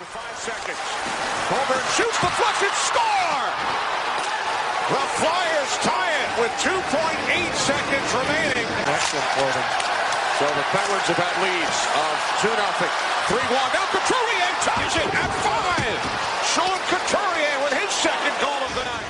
5 seconds. Holmgren shoots, deflected, score! The Flyers tie it with 2.8 seconds remaining. Excellent for them. So the Penguins have had leads of 2-0. 3-1. Now Couturier ties it at 5. Sean Couturier with his second goal of the night.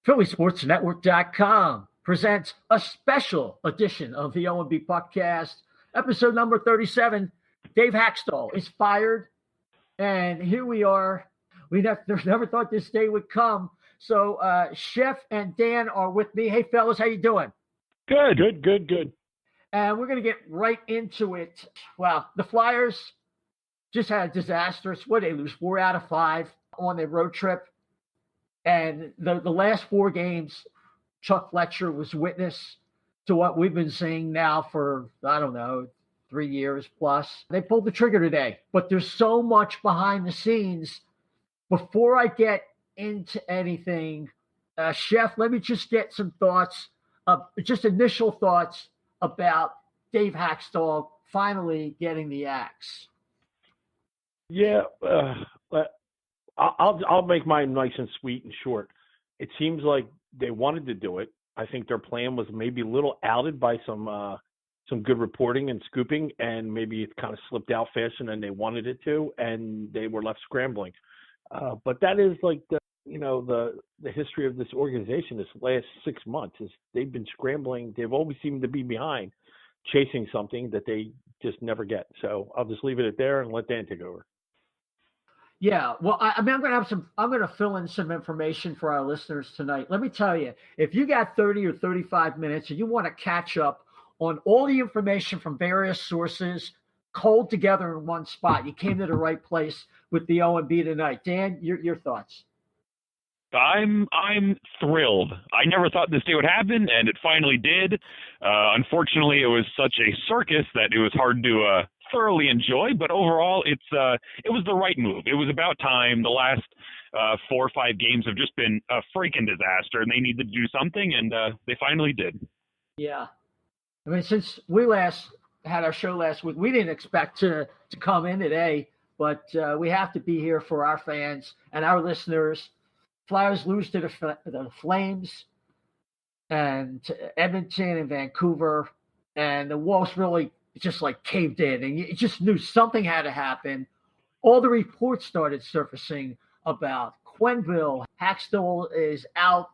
PhillySportsNetwork.com presents a special edition of the O&B Puckcast, episode number 37. Dave HAKSTOL is fired, and here we are. We never thought this day would come. So Chef and Dan are with me. Hey, fellas, how you doing? Good. And we're going to get right into it. Well, the Flyers just had a disastrous, they lose 4 out of 5 on their road trip. And the last 4 games, Chuck Fletcher was witness to what we've been seeing now for, 3 years plus. They pulled the trigger today, but there's so much behind the scenes. Before I get into anything, Chef, let me just get some thoughts, just initial thoughts about Dave HAKSTOL finally getting the axe. Yeah, I'll make mine nice and sweet and short. It seems like they wanted to do it. I think their plan was maybe a little outed by some good reporting and scooping, and maybe it kind of slipped out faster than they wanted it to, and they were left scrambling. But that is like the history of this organization this last 6 months is they've been scrambling. They've always seemed to be behind, chasing something that they just never get. So I'll just leave it at there and let Dan take over. Yeah, well, I'm going to fill in some information for our listeners tonight. Let me tell you, if you got 30 or 35 minutes and you want to catch up on all the information from various sources, culled together in one spot, you came to the right place with the O&B tonight. Dan, your thoughts? I'm thrilled. I never thought this day would happen, and it finally did. Unfortunately, it was such a circus that it was hard to thoroughly enjoy, but overall it was the right move. It was about time. The last 4 or 5 games have just been a freaking disaster, and they needed to do something, and they finally did. Yeah. I mean, since we last had our show last week, we didn't expect to come in today, but we have to be here for our fans and our listeners. Flyers lose to the Flames and to Edmonton and Vancouver, and the Wolves really just like caved in, and you just knew something had to happen. All the reports started surfacing about Quenneville. HAKSTOL is out.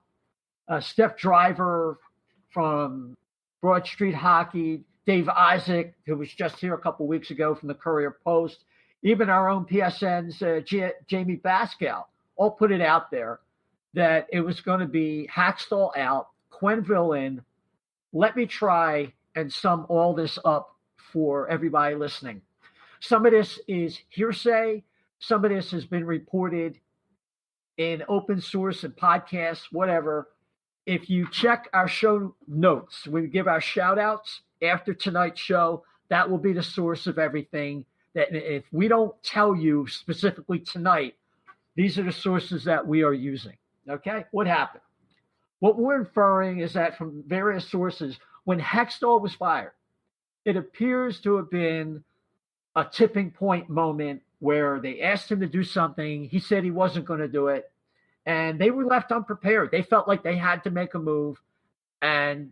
Steph Driver from Broad Street Hockey, Dave Isaac, who was just here a couple weeks ago from the Courier Post, even our own PSN's Jamie Bascal, all put it out there that it was going to be HAKSTOL out, Quenneville in. Let me try and sum all this up for everybody listening. Some of this is hearsay. Some of this has been reported in open source and podcasts, whatever. If you check our show notes, we give our shout outs after tonight's show. That will be the source of everything. That if we don't tell you specifically tonight, these are the sources that we are using. Okay? What happened? What we're inferring is that from various sources, when HAKSTOL was fired, it appears to have been a tipping point moment where they asked him to do something. He said he wasn't going to do it, and they were left unprepared. They felt like they had to make a move and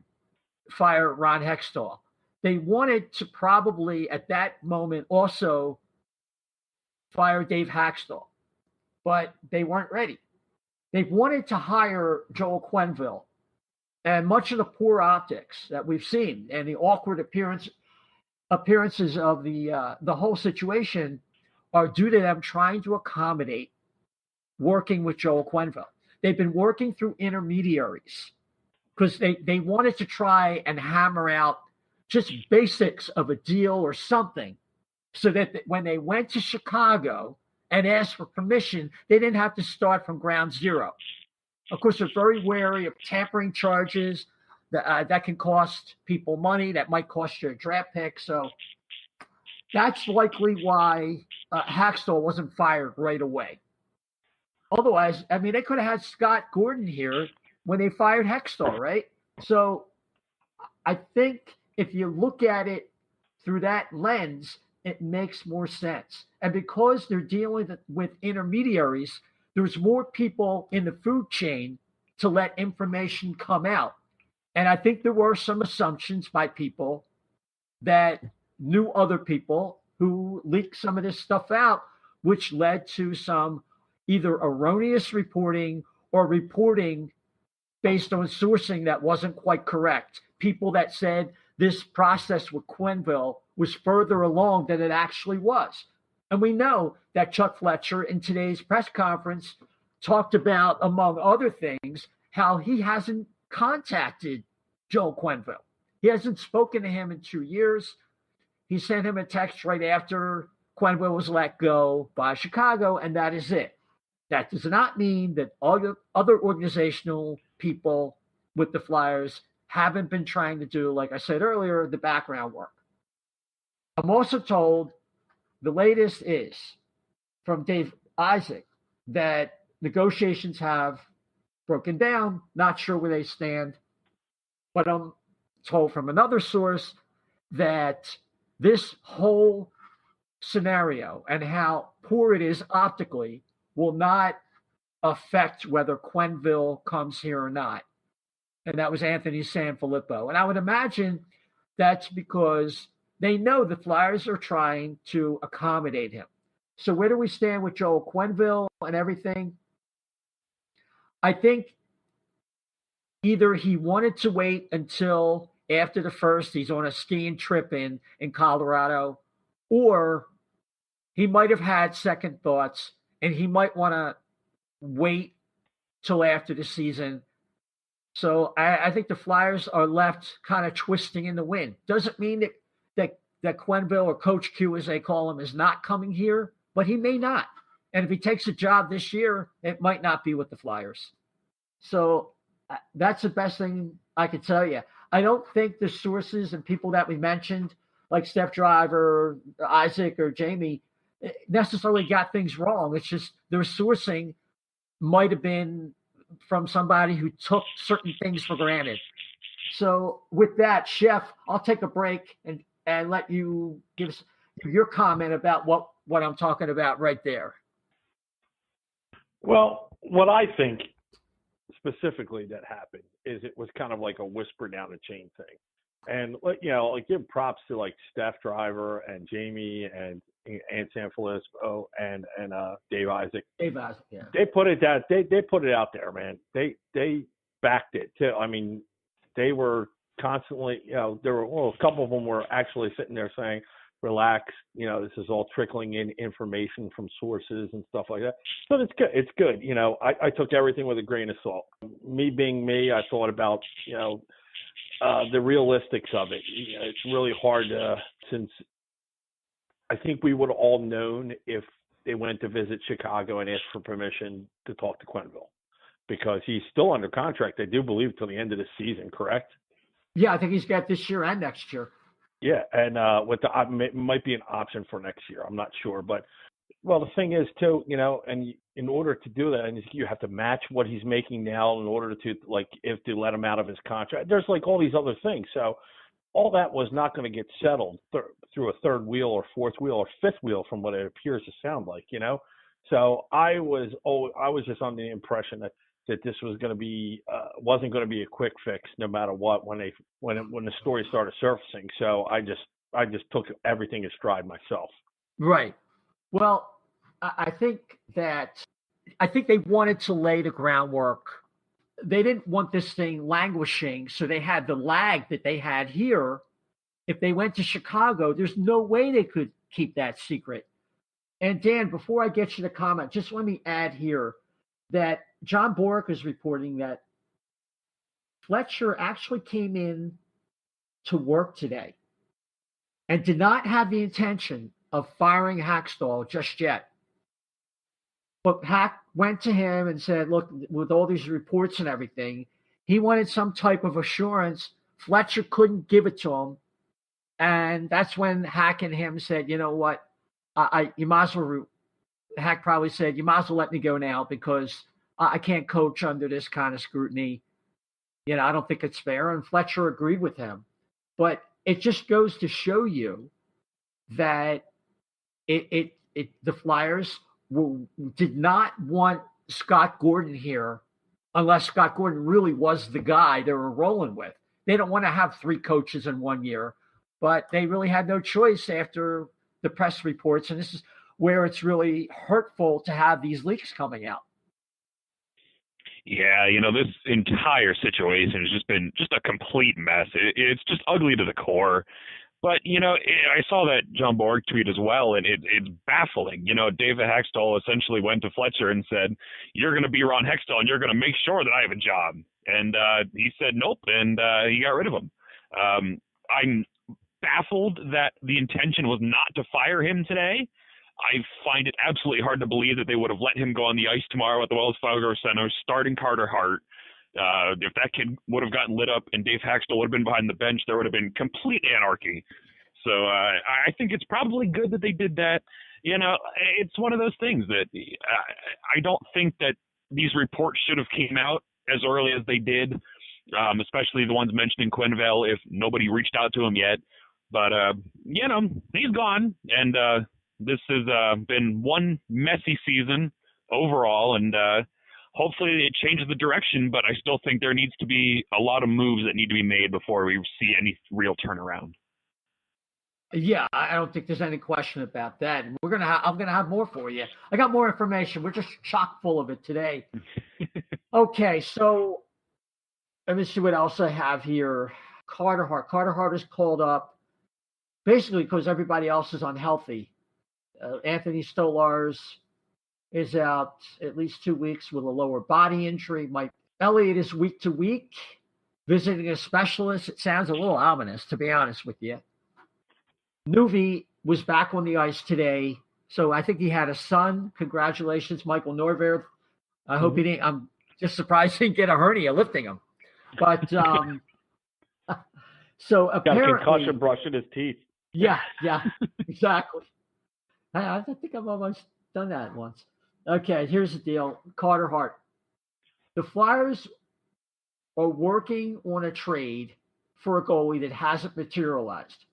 fire Ron Hextall. They wanted to probably at that moment also fire Dave HAKSTOL, but they weren't ready. They wanted to hire Joel Quenneville, and much of the poor optics that we've seen and the awkward appearances of the whole situation are due to them trying to accommodate working with Joel Quenneville. they've been working through intermediaries because they wanted to try and hammer out just basics of a deal or something so that when they went to Chicago and asked for permission, they didn't have to start from ground zero. Of course, they're very wary of tampering charges that can cost people money, that might cost you a draft pick. So that's likely why HAKSTOL wasn't fired right away. Otherwise, I mean, they could have had Scott Gordon here when they fired HAKSTOL, right? So I think if you look at it through that lens, it makes more sense. And because they're dealing with intermediaries, there's more people in the food chain to let information come out. And I think there were some assumptions by people that knew other people who leaked some of this stuff out, which led to some either erroneous reporting or reporting based on sourcing that wasn't quite correct. People that said this process with Quenneville was further along than it actually was. And we know that Chuck Fletcher in today's press conference talked about, among other things, how he hasn't contacted Joe Quenneville. He hasn't spoken to him in 2 years. He sent him a text right after Quenneville was let go by Chicago, and that is it. That does not mean that other organizational people with the Flyers haven't been trying to do, like I said earlier, the background work. I'm also told the latest is from Dave Isaac that negotiations have broken down, not sure where they stand, but I'm told from another source that this whole scenario and how poor it is optically will not affect whether Quenneville comes here or not. And that was Anthony Sanfilippo. And I would imagine that's because they know the Flyers are trying to accommodate him. So where do we stand with Joel Quenneville and everything? I think either he wanted to wait until after the first, he's on a skiing trip in Colorado, or he might have had second thoughts and he might want to wait till after the season. So I think the Flyers are left kind of twisting in the wind. Doesn't mean that Quenneville, or Coach Q as they call him, is not coming here, but he may not. And if he takes a job this year, it might not be with the Flyers. So that's the best thing I could tell you. I don't think the sources and people that we mentioned, like Steph Driver, Isaac, or Jamie, necessarily got things wrong. It's just their sourcing might have been from somebody who took certain things for granted. So with that, Chef, I'll take a break and let you give your comment about what I'm talking about right there. Well, what I think specifically that happened is it was kind of like a whisper down the chain thing. And, give props to like Steph Driver and Jamie and Sanfilippo and Dave Isaac. Dave Isaac, yeah. They put it out. They put it out there, man. They backed it too. I mean, they were constantly, there were a couple of them were actually sitting there saying, "Relax, this is all trickling in information from sources and stuff like that." So it's good. It's good. I took everything with a grain of salt. Me being me, I thought about the realistics of it. It's really hard since I think we would have all known if they went to visit Chicago and asked for permission to talk to Quenneville, because he's still under contract, I do believe, till the end of the season, correct? Yeah, I think he's got this year and next year. Yeah, and it might be an option for next year. I'm not sure, but the thing is too, and in order to do that, and you have to match what he's making now in order to if to let him out of his contract. There's all these other things. So all that was not going to get settled through a third wheel or fourth wheel or fifth wheel, from what it appears to sound like. So I was just under the impression that this was going to be wasn't going to be a quick fix no matter what when the story started surfacing. So I just took everything in stride myself. Right. Well, I think they wanted to lay the groundwork. They didn't want this thing languishing, so they had the lag that they had here. If they went to Chicago, there's no way they could keep that secret. And Dan, before I get you to comment, just let me add here that John Bork is reporting that Fletcher actually came in to work today and did not have the intention of firing HAKSTOL just yet. But Hack went to him and said, look, with all these reports and everything, he wanted some type of assurance. Fletcher couldn't give it to him. And that's when Hack and him said, you know what, you might as well, Hack probably said, you might as well let me go now because I can't coach under this kind of scrutiny. You know, I don't think it's fair. And Fletcher agreed with him. But it just goes to show you that the Flyers did not want Scott Gordon here unless Scott Gordon really was the guy they were rolling with. They don't want to have 3 coaches in 1 year, but they really had no choice after the press reports. And this is where it's really hurtful to have these leaks coming out. Yeah, this entire situation has just been just a complete mess. It's just ugly to the core. But, I saw that John Borg tweet as well, and it's baffling. David HAKSTOL essentially went to Fletcher and said, you're going to be Ron Hextall, and you're going to make sure that I have a job. And he said nope, and he got rid of him. I'm baffled that the intention was not to fire him today. I find it absolutely hard to believe that they would have let him go on the ice tomorrow at the Wells Fargo Center, starting Carter Hart. If that kid would have gotten lit up and Dave HAKSTOL would have been behind the bench, there would have been complete anarchy. So I think it's probably good that they did that. It's one of those things that I don't think that these reports should have came out as early as they did, especially the ones mentioning Quenneville, if nobody reached out to him yet. But, he's gone, and this has been one messy season overall, and hopefully it changes the direction, but I still think there needs to be a lot of moves that need to be made before we see any real turnaround. Yeah, I don't think there's any question about that. And I'm gonna have more for you. I got more information. We're just chock full of it today. Okay, so let me see what else I have here. Carter Hart. Carter Hart is called up basically because everybody else is unhealthy. Anthony Stolarz is out at least 2 weeks with a lower body injury. Mike Elliott is week to week visiting a specialist. It sounds a little ominous, to be honest with you. Nuvi was back on the ice today, so I think he had a son. Congratulations, Michael Norverd. I hope he didn't. I'm just surprised he didn't get a hernia lifting him. But so apparently, got a concussion brushing his teeth. Yeah, exactly. I think I've almost done that once. Okay, here's the deal. Carter Hart. The Flyers are working on a trade for a goalie that hasn't materialized.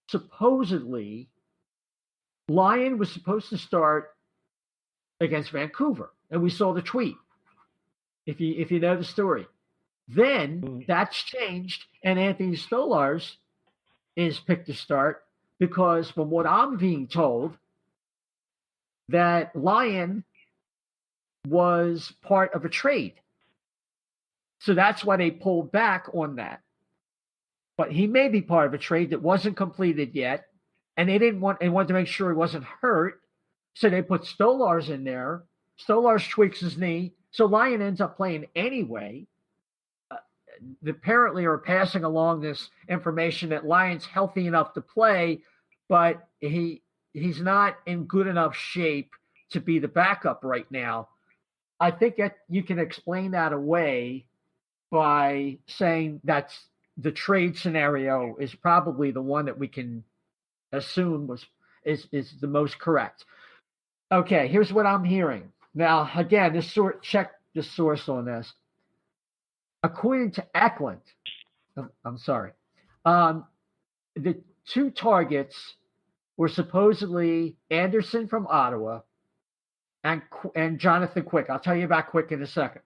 Supposedly, Lyon was supposed to start against Vancouver, and we saw the tweet, if you know the story. Then that's changed, and Anthony Stolarz is picked to start because, from what I'm being told, that Lyon was part of a trade. So that's why they pulled back on that. But he may be part of a trade that wasn't completed yet, and they wanted to make sure he wasn't hurt, so they put Stolarz in there. Stolarz tweaks his knee, so Lyon ends up playing anyway. They apparently are passing along this information that Lyon's healthy enough to play, but he's not in good enough shape to be the backup right now. I think that you can explain that away by saying that's the trade scenario is probably the one that we can assume is the most correct. Okay, here's what I'm hearing. Now, again, check the source on this. According to Eklund, the 2 targets were supposedly Anderson from Ottawa and Jonathan Quick. I'll tell you about Quick in a second.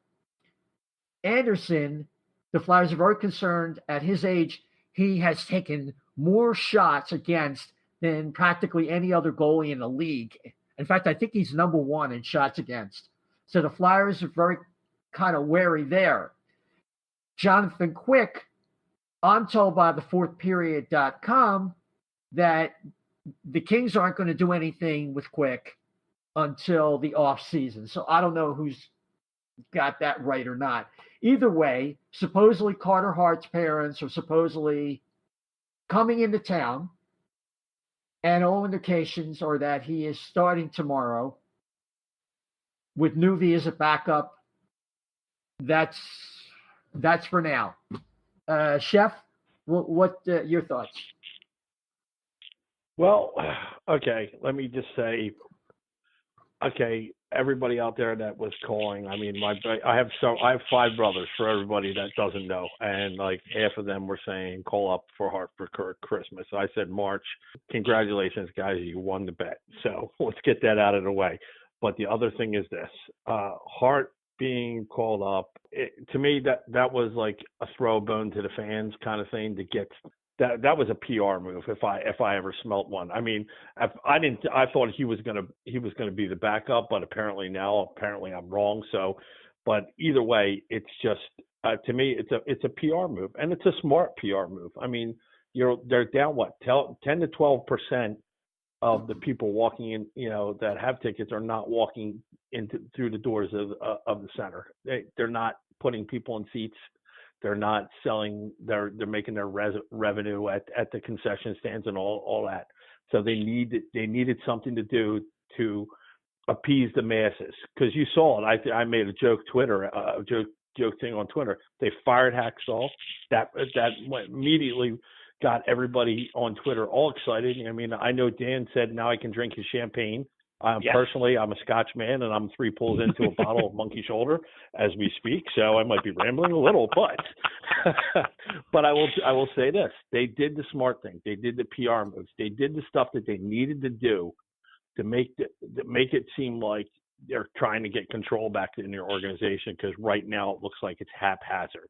Anderson, the Flyers are very concerned at his age. He has taken more shots against than practically any other goalie in the league. In fact, I think he's number 1 in shots against. So the Flyers are very kind of wary there. Jonathan Quick, I'm told by the fourthperiod.com that the Kings aren't going to do anything with Quick until the off season. So I don't know who's got that right or not. Either way, supposedly Carter Hart's parents are supposedly coming into town, and all indications are that he is starting tomorrow with Nuvi as a backup. That's for now. Chef, what your thoughts? Well, okay, let me just say, okay, everybody out there that was calling, I mean, I have 5 brothers, for everybody that doesn't know, and like half of them were saying call up for Hart for Christmas. I said March. Congratulations, guys, you won the bet. So let's get that out of the way. But the other thing is this: Hart being called up, to me that was like a throw a bone to the fans kind of thing to get. That was a PR move if I ever smelt one. I mean, I thought he was gonna be the backup, but apparently I'm wrong. So, but either way, it's just to me it's a PR move, and it's a smart PR move. I mean, they're down 10 to 12% of the people walking in, that have tickets are not walking through the doors of the center. They're not putting people in seats. They're not selling. They're making their revenue at the concession stands and all that. So they needed something to do to appease the masses, because you saw it. I made a joke joke thing on Twitter. They fired HAKSTOL. That immediately got everybody on Twitter all excited. I mean, I know Dan said now I can drink his champagne. Personally, I'm a Scotch man, and I'm 3 pulls into a bottle of Monkey Shoulder as we speak. So I might be rambling a little, but I will say this: they did the smart thing. They did the PR moves. They did the stuff that they needed to do to make it seem like they're trying to get control back in their organization. Because right now it looks like it's haphazard.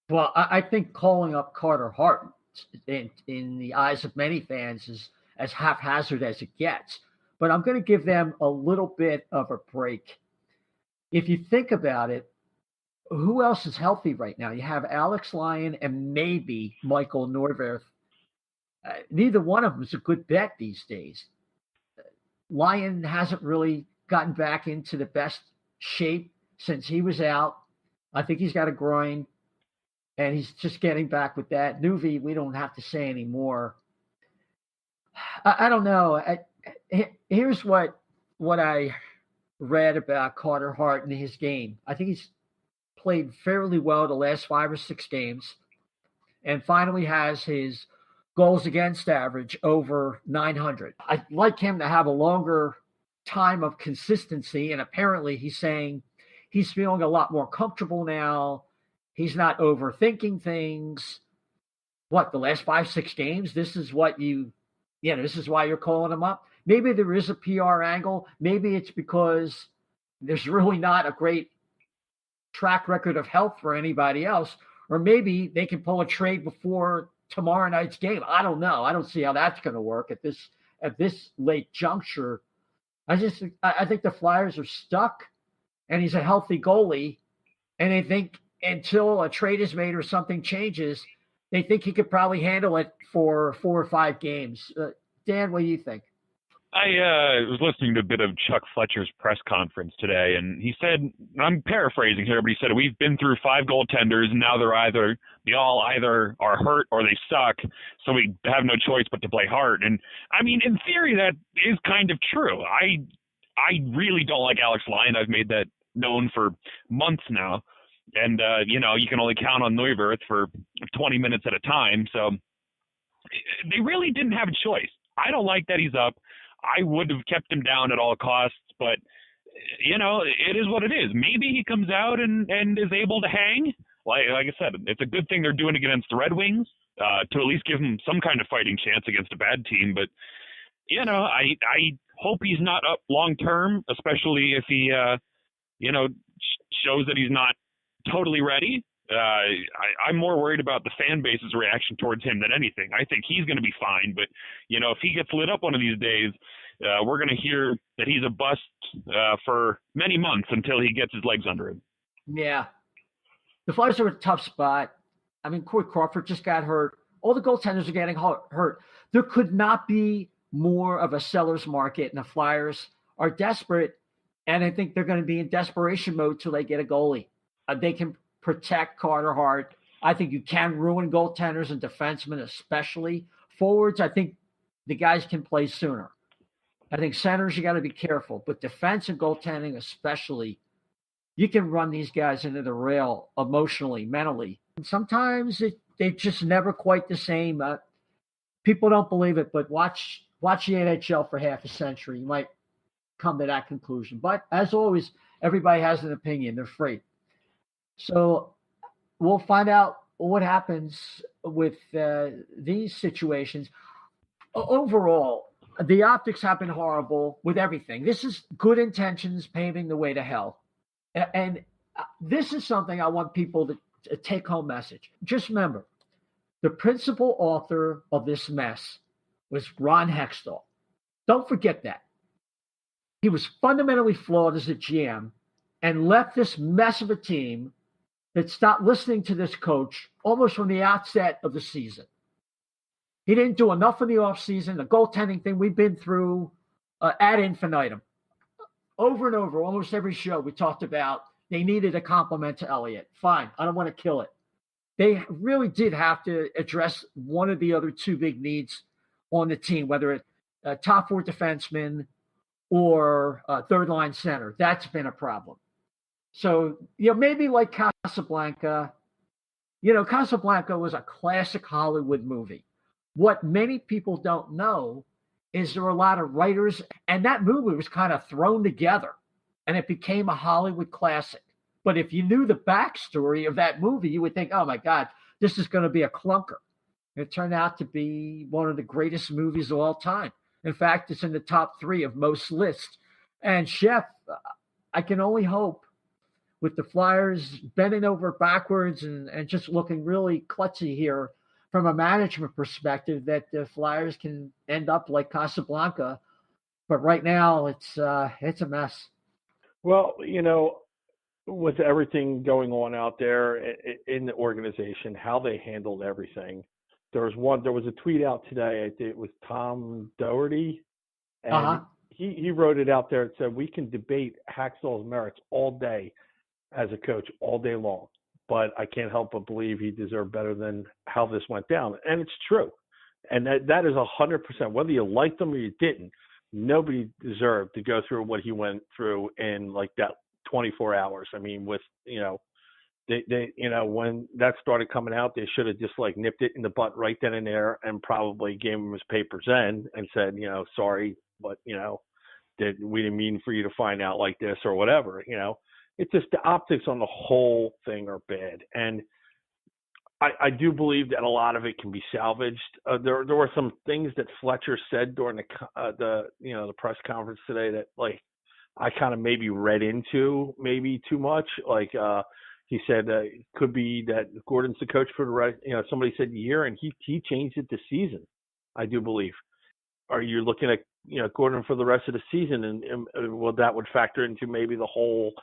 Well, I think calling up Carter Hart in the eyes of many fans is as haphazard as it gets. But I'm going to give them a little bit of a break. If you think about it, who else is healthy right now? You have Alex Lyon and maybe Michael Neuwirth. Neither one of them is a good bet these days. Lyon hasn't really gotten back into the best shape since he was out. I think he's got a groin, and he's just getting back with that. Nuvi, we don't have to say anymore. I don't know. Here's what I read about Carter Hart and his game. I think he's played fairly well the last 5 or 6 games, and finally has his goals against average over 900. I'd like him to have a longer time of consistency, and apparently he's saying he's feeling a lot more comfortable now. He's not overthinking things. The last 5, 6 games? This is what this is why you're calling him up? Maybe there is a PR angle. Maybe it's because there's really not a great track record of health for anybody else. Or maybe they can pull a trade before tomorrow night's game. I don't know. I don't see how that's going to work at this late juncture. I think the Flyers are stuck, and he's a healthy goalie. And they think until a trade is made or something changes, they think he could probably handle it for 4 or 5 games. Dan, what do you think? I was listening to a bit of Chuck Fletcher's press conference today, and he said, I'm paraphrasing here, but he said, we've been through 5 goaltenders, and now they all either are hurt or they suck, so we have no choice but to play hard. And, I mean, in theory, that is kind of true. I really don't like Alex Lyon. I've made that known for months now. And, you can only count on Neuwirth for 20 minutes at a time, so they really didn't have a choice. I don't like that he's up. I would have kept him down at all costs, but, it is what it is. Maybe he comes out and is able to hang. Like I said, it's a good thing they're doing against the Red Wings to at least give him some kind of fighting chance against a bad team. But, I hope he's not up long term, especially if he, shows that he's not totally ready. I'm more worried about the fan base's reaction towards him than anything. I think he's going to be fine, but if he gets lit up one of these days, we're going to hear that he's a bust for many months until he gets his legs under him. Yeah, the Flyers are in a tough spot. I mean, Corey Crawford just got hurt. All the goaltenders are getting hurt. There could not be more of a seller's market, and the Flyers are desperate. And I think they're going to be in desperation mode till they get a goalie. They can protect Carter Hart. I think you can ruin goaltenders and defensemen, especially. Forwards, I think the guys can play sooner. I think centers, you got to be careful. But defense and goaltending especially, you can run these guys into the rail emotionally, mentally. And sometimes they're just never quite the same. People don't believe it, but watch the NHL for half a century. You might come to that conclusion. But as always, everybody has an opinion. They're free. So we'll find out what happens with these situations. Overall, the optics have been horrible with everything. This is good intentions paving the way to hell. And this is something I want people to take home message. Just remember, the principal author of this mess was Ron Hextall. Don't forget that. He was fundamentally flawed as a GM and left this mess of a team that stopped listening to this coach almost from the outset of the season. He didn't do enough in the offseason. The goaltending thing we've been through ad infinitum. Over and over, almost every show we talked about they needed a compliment to Elliott. Fine, I don't want to kill it. They really did have to address one of the other two big needs on the team, whether it's top four defenseman or third-line center. That's been a problem. So, maybe like Casablanca. Casablanca was a classic Hollywood movie. What many people don't know is there were a lot of writers, and that movie was kind of thrown together, and it became a Hollywood classic. But if you knew the backstory of that movie, you would think, oh, my God, this is going to be a clunker. It turned out to be one of the greatest movies of all time. In fact, it's in the top 3 of most lists. And, Chef, I can only hope with the Flyers bending over backwards and just looking really klutzy here from a management perspective, that the Flyers can end up like Casablanca. But right now, it's a mess. Well, with everything going on out there in the organization, how they handled everything. There was a tweet out today. I think it was Tom Doherty, and he wrote it out there. It said, "We can debate HAKSTOL's merits all day as a coach, all day long, but I can't help but believe he deserved better than how this went down." And it's true, and that is 100%. Whether you liked him or you didn't, nobody deserved to go through what he went through in like that 24 hours. I mean, with they when that started coming out, they should have just like nipped it in the butt right then and there, and probably gave him his papers then and said, sorry, but we didn't mean for you to find out like this or whatever. It's just the optics on the whole thing are bad, and I do believe that a lot of it can be salvaged. There were some things that Fletcher said during the press conference today that like I kind of maybe read into maybe too much. Like he said it could be that Gordon's the coach for the rest. Somebody said year, and he changed it to season. I do believe. Are you looking at Gordon for the rest of the season, and well, that would factor into maybe the whole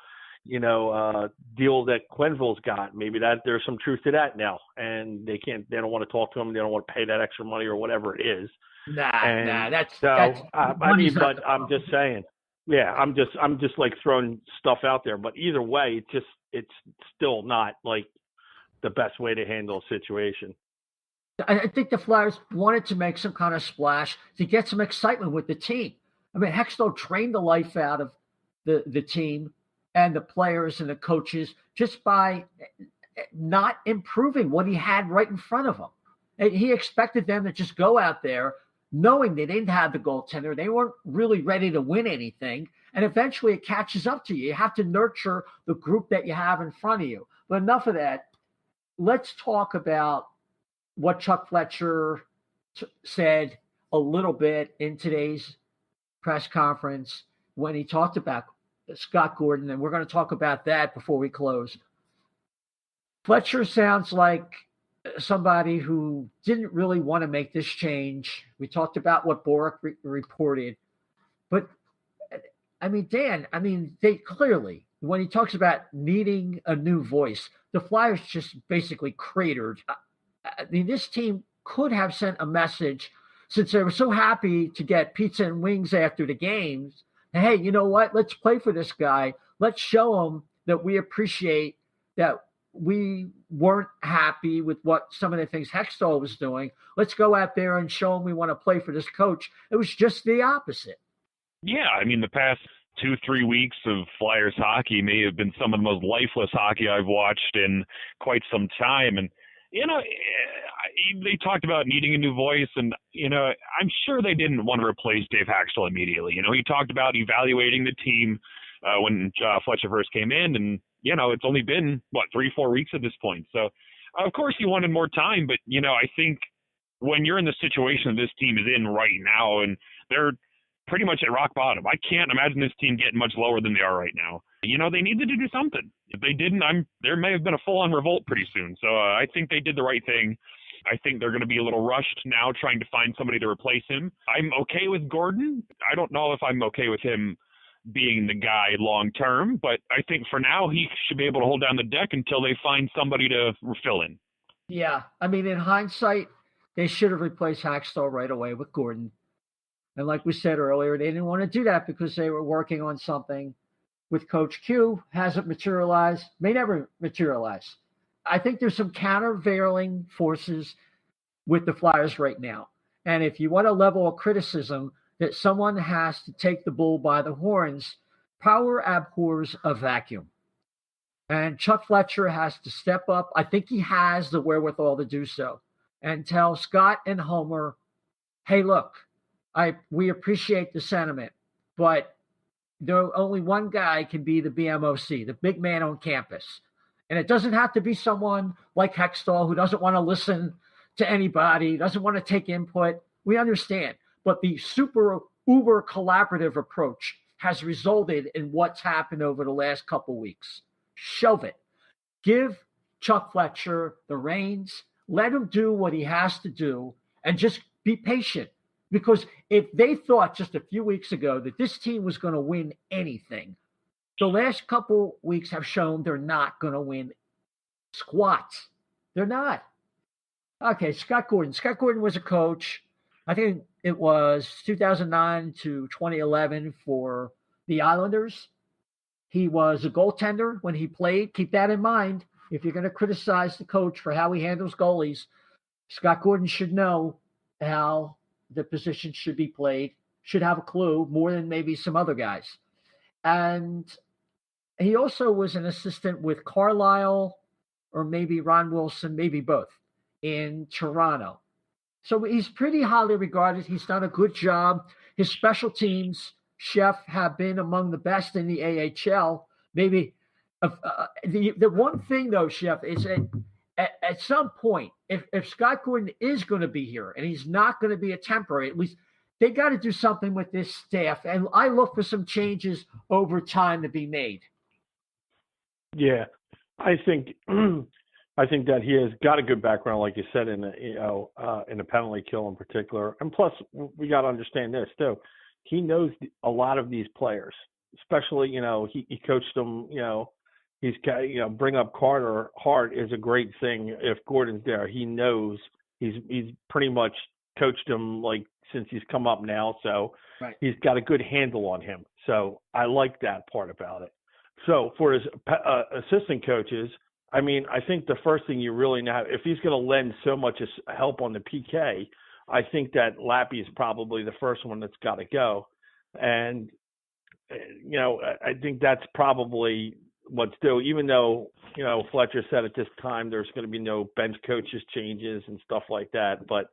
deal that Quenneville's got. Maybe that there's some truth to that now, and they don't want to talk to him. They don't want to pay that extra money or whatever it is. I'm just saying. Yeah, I'm just like throwing stuff out there. But either way, it's still not like the best way to handle a situation. I think the Flyers wanted to make some kind of splash to get some excitement with the team. I mean, Hextall trained the life out of the team and the players and the coaches just by not improving what he had right in front of him. And he expected them to just go out there knowing they didn't have the goaltender. They weren't really ready to win anything. And eventually it catches up to you. You have to nurture the group that you have in front of you. But enough of that. Let's talk about what Chuck Fletcher said a little bit in today's press conference when he talked about Scott Gordon, and we're going to talk about that before we close. Fletcher sounds like somebody who didn't really want to make this change. We talked about what Boric reported. But, I mean, Dan, they clearly, when he talks about needing a new voice, the Flyers just basically cratered. I mean, this team could have sent a message, since they were so happy to get pizza and wings after the games, hey, you know what? Let's play for this guy. Let's show him that we appreciate that we weren't happy with what some of the things HAKSTOL was doing. Let's go out there and show him we want to play for this coach. It was just the opposite. Yeah, I mean, the past 2-3 weeks of Flyers hockey may have been some of the most lifeless hockey I've watched in quite some time. And, they talked about needing a new voice, and, I'm sure they didn't want to replace Dave HAKSTOL immediately. He talked about evaluating the team when Fletcher first came in, and, it's only been, 3-4 weeks at this point. So, of course, he wanted more time, but, I think when you're in the situation this team is in right now, and they're pretty much at rock bottom, I can't imagine this team getting much lower than they are right now. They needed to do something. If they didn't, there may have been a full-on revolt pretty soon. So I think they did the right thing. I think they're going to be a little rushed now trying to find somebody to replace him. I'm okay with Gordon. I don't know if I'm okay with him being the guy long term, but I think for now he should be able to hold down the deck until they find somebody to fill in. Yeah, I mean, in hindsight, they should have replaced HAKSTOL right away with Gordon. And like we said earlier, they didn't want to do that because they were working on something with Coach Q. Hasn't materialized, may never materialize. I think there's some countervailing forces with the Flyers right now. And if you want a level of criticism that someone has to take the bull by the horns, power abhors a vacuum. And Chuck Fletcher has to step up. I think he has the wherewithal to do so and tell Scott and Homer, hey, look, we appreciate the sentiment, but only one guy can be the BMOC, the big man on campus. And it doesn't have to be someone like HAKSTOL who doesn't want to listen to anybody, doesn't want to take input. We understand. But the super uber collaborative approach has resulted in what's happened over the last couple weeks. Shove it. Give Chuck Fletcher the reins. Let him do what he has to do and just be patient. Because if they thought just a few weeks ago that this team was going to win anything, the last couple weeks have shown they're not going to win squats. They're not. Okay, Scott Gordon. Scott Gordon was a coach. I think it was 2009 to 2011 for the Islanders. He was a goaltender when he played. Keep that in mind. If you're going to criticize the coach for how he handles goalies, Scott Gordon should know how the position should be played, should have a clue more than maybe some other guys. And he also was an assistant with Carlisle or maybe Ron Wilson, maybe both, in Toronto. So he's pretty highly regarded. He's done a good job. His special teams, Chef, have been among the best in the AHL. Maybe the one thing, though, Chef, is at some point, if Scott Gordon is going to be here and he's not going to be a temporary, at least they got to do something with this staff. And I look for some changes over time to be made. Yeah, I think that he has got a good background, like you said, in the penalty kill in particular. And plus, we got to understand this too. He knows a lot of these players, especially he coached them. He's got bring up Carter Hart is a great thing. If Gordon's there, he knows he's pretty much coached him like since he's come up now. So right. He's got a good handle on him. So I like that part about it. So for his assistant coaches, I mean, I think the first thing you really know, if he's going to lend so much help on the PK, I think that Lappy is probably the first one that's got to go. And, I think that's probably what's due, even though, Fletcher said at this time there's going to be no bench coaches changes and stuff like that. But,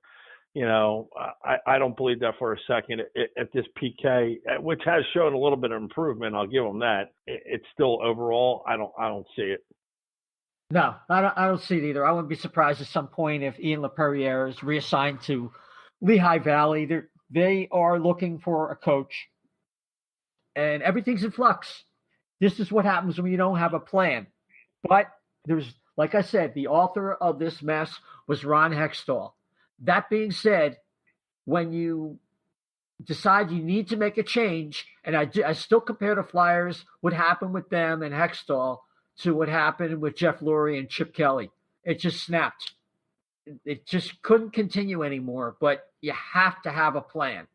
I don't believe that for a second at this PK, which has shown a little bit of improvement. I'll give him that. It's still overall, I don't see it. No, I don't see it either. I wouldn't be surprised at some point if Ian LaPerriere is reassigned to Lehigh Valley. They are looking for a coach, and everything's in flux. This is what happens when you don't have a plan. But there's, like I said, the author of this mess was Ron HAKSTOL. That being said, when you decide you need to make a change, and I still compare the Flyers, what happened with them and HAKSTOL, to what happened with Jeff Lurie and Chip Kelly. It just snapped. It just couldn't continue anymore, but you have to have a plan.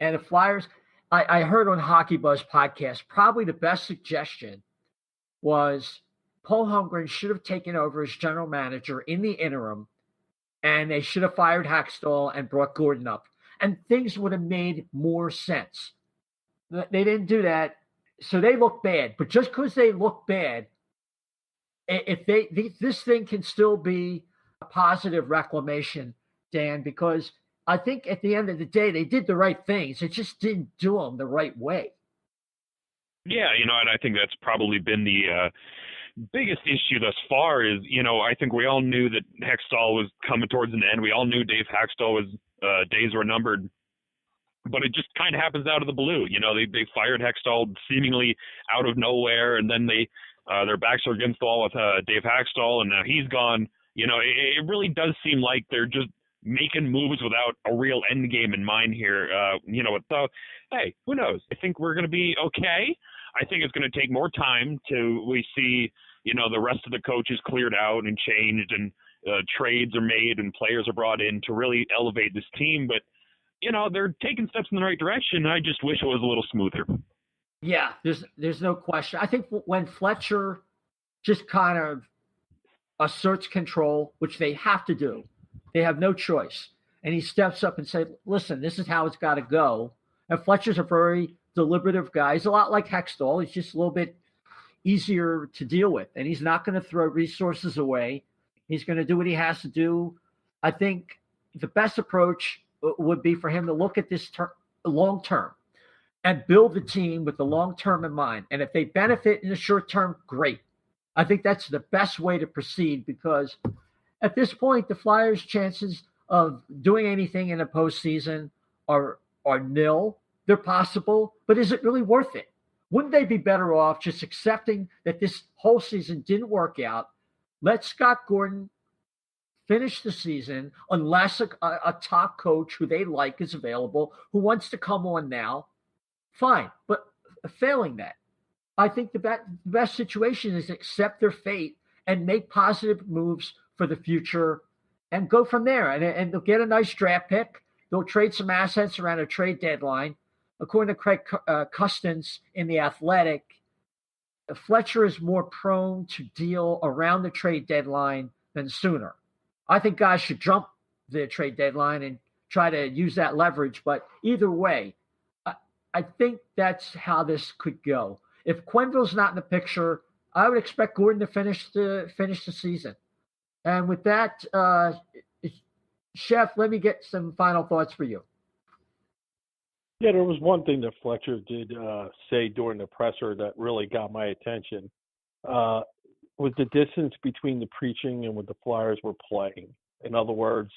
And the Flyers, I heard on Hockey Buzz podcast, probably the best suggestion was Paul Holmgren should have taken over as general manager in the interim, and they should have fired HAKSTOL and brought Gordon up, and things would have made more sense. They didn't do that, so they look bad. But just because they look bad, this thing can still be a positive reclamation, Dan, because I think at the end of the day, they did the right things. They just didn't do them the right way. Yeah, and I think that's probably been the biggest issue thus far is, I think we all knew that HAKSTOL was coming towards an end. We all knew Dave HAKSTOL was days were numbered. But it just kind of happens out of the blue. They fired HAKSTOL seemingly out of nowhere, and then their backs are against the wall with Dave HAKSTOL, and now he's gone. It really does seem like they're just making moves without a real end game in mind here. So, hey, who knows? I think we're going to be okay. I think it's going to take more time till we see, the rest of the coaches cleared out and changed, and trades are made and players are brought in to really elevate this team. But, they're taking steps in the right direction. I just wish it was a little smoother. Yeah, there's no question. I think when Fletcher just kind of asserts control, which they have to do, they have no choice, and he steps up and says, listen, this is how it's got to go. And Fletcher's a very deliberative guy. He's a lot like HAKSTOL. He's just a little bit easier to deal with, and he's not going to throw resources away. He's going to do what he has to do. I think the best approach would be for him to look at this long term and build the team with the long term in mind. And if they benefit in the short term, great. I think that's the best way to proceed, because at this point, the Flyers' chances of doing anything in the postseason are nil. They're possible, but is it really worth it? Wouldn't they be better off just accepting that this whole season didn't work out? Let Scott Gordon finish the season, unless a top coach who they like is available, who wants to come on now. Fine, but failing that, I think the best situation is accept their fate and make positive moves for the future and go from there. And they'll get a nice draft pick. They'll trade some assets around a trade deadline. According to Craig Custance in The Athletic, Fletcher is more prone to deal around the trade deadline than sooner. I think guys should jump the trade deadline and try to use that leverage. But either way, I think that's how this could go. If Quenneville's not in the picture, I would expect Gordon to finish the season. And with that, Chef, let me get some final thoughts for you. Yeah, there was one thing that Fletcher did say during the presser that really got my attention. Was the distance between the preaching and what the Flyers were playing. In other words,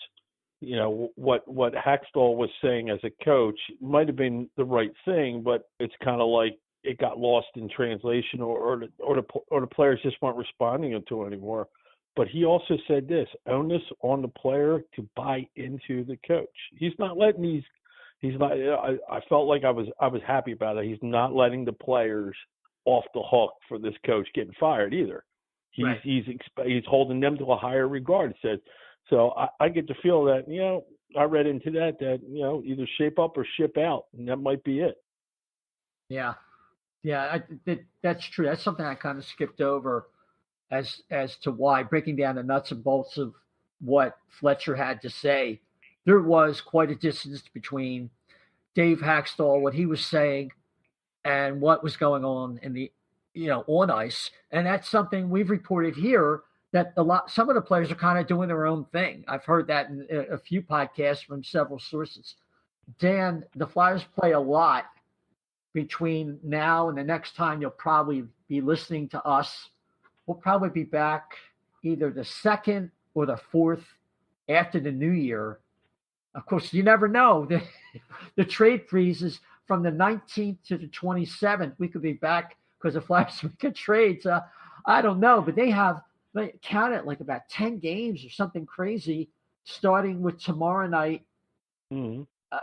what HAKSTOL was saying as a coach might have been the right thing, but it's kind of like it got lost in translation, or the players just weren't responding to it anymore. But he also said this: onus on the player to buy into the coach. He's not letting these. He's not. I felt like I was happy about it. He's not letting the players off the hook for this coach getting fired either. He's holding them to a higher regard. Said so. I get the feel that I read into that either shape up or ship out, and that might be it. Yeah, that's true. That's something I kind of skipped over as to why, breaking down the nuts and bolts of what Fletcher had to say. There was quite a distance between Dave HAKSTOL, what he was saying, and what was going on in the on ice. And that's something we've reported here, that some of the players are kind of doing their own thing. I've heard that in a few podcasts from several sources. Dan, the Flyers play a lot between now and the next time you'll probably be listening to us. We'll probably be back either the 2nd or the 4th after the new year. Of course, you never know. The trade freeze is from the 19th to the 27th. We could be back because the Flyers make a trade. So I don't know, but they counted like about 10 games or something crazy, starting with tomorrow night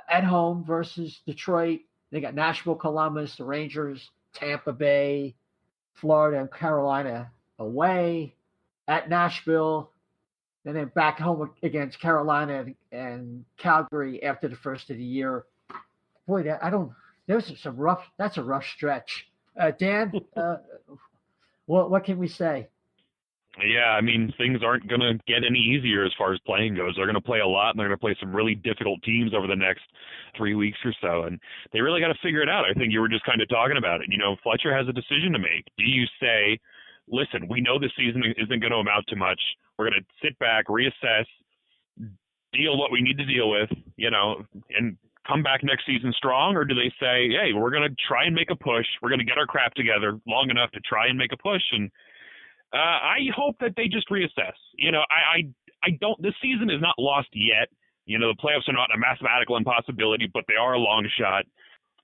at home versus Detroit. They got Nashville, Columbus, the Rangers, Tampa Bay, Florida, and Carolina away, at Nashville, and then back home against Carolina and Calgary after the first of the year. Boy, That's a rough stretch. Dan, what can we say? Yeah, I mean, things aren't going to get any easier as far as playing goes. They're going to play a lot, and they're going to play some really difficult teams over the next 3 weeks or so, and they really got to figure it out. I think you were just kind of talking about it. Fletcher has a decision to make. Do you say, listen, we know this season isn't going to amount to much. We're going to sit back, reassess, deal what we need to deal with, and come back next season strong? Or do they say, hey, we're going to try and make a push. We're going to get our crap together long enough to try and make a push, and I hope that they just reassess. I don't. This season is not lost yet. The playoffs are not a mathematical impossibility, but they are a long shot.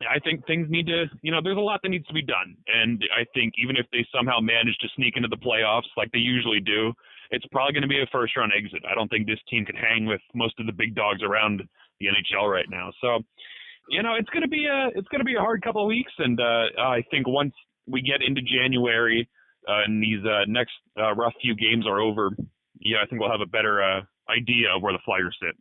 I think things need to. There's a lot that needs to be done, and I think even if they somehow manage to sneak into the playoffs like they usually do, it's probably going to be a first-round exit. I don't think this team can hang with most of the big dogs around the NHL right now. So, it's going to be a hard couple of weeks, and I think once we get into January. And these next rough few games are over, I think we'll have a better idea of where the Flyers sit.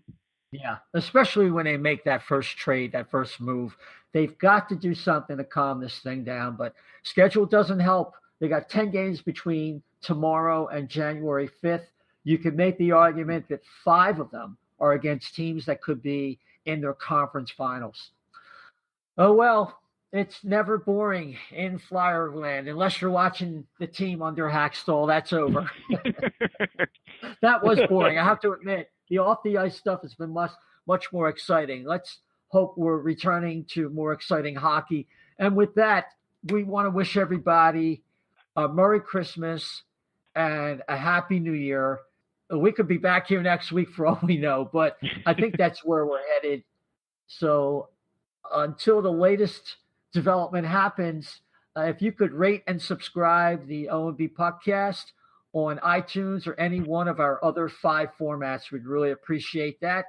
Yeah, especially when they make that first trade, that first move. They've got to do something to calm this thing down, but schedule doesn't help. They got 10 games between tomorrow and January 5th. You could make the argument that 5 of them are against teams that could be in their conference finals. Oh, well. It's never boring in Flyerland unless you're watching the team under HAKSTOL. That's over. That was boring. I have to admit, the off-the-ice stuff has been much more exciting. Let's hope we're returning to more exciting hockey. And with that, we want to wish everybody a Merry Christmas and a Happy New Year. We could be back here next week for all we know, but I think that's where we're headed. So until the latest development happens, if you could rate and subscribe the O&B Puckcast on iTunes or any one of our other 5 formats, we'd really appreciate that.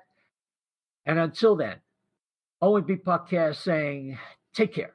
And until then, O&B Puckcast saying, take care.